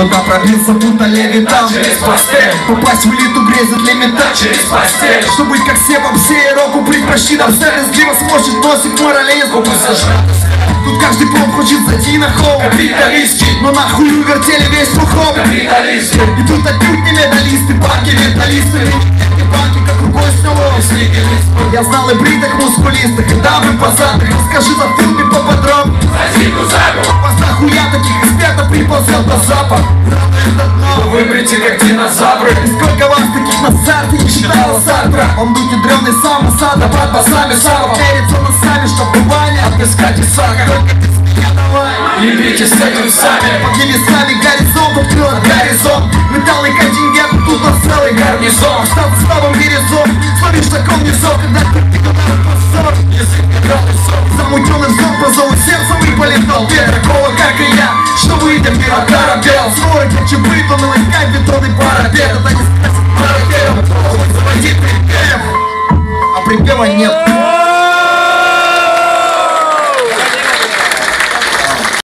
Туда пробился, будто левитан. Через постель попасть в элиту грезит лимитан. через постель, чтобы быть как все бомсей, року предпочти нам сервис, где вас может носить морализм. губы зажаты. Тут каждый плом хочет зайти на холм. Капиталистский, Но нахуй вертели весь пухом. капиталистский. И тут отнюдь не медалисты, банки, менталисты. Эти банки, как рукой сняло. Я знал и бритых мускулистых, и дамы позатых. Расскажи за фильме поподробнее. Зазику загу, Вас нахуя таких экспертов приползет до запад. выберите как динозавры. И сколько вас таких на старте не считала Сартра. Он дуть ядрёный сам осада под басами сава. Мерится носами, чтоб Ваня Отпускать из сага, только без меня давай. ебите с этим сами. Под небесами горизонт открыл горизонт. Металлный контингент, тут на целый гарнизон. Штат с новым горизонт, словишь таком низом, когда ты удар посор. Язык не градусов, Замутённый взор по зову сердца выпалит толпе. Такого, как и я, что выйдем мимо корабел. Свой КЧБ, то наломять бетонный парапет. Это не сказать парапетом, заводить припев. А припева нет.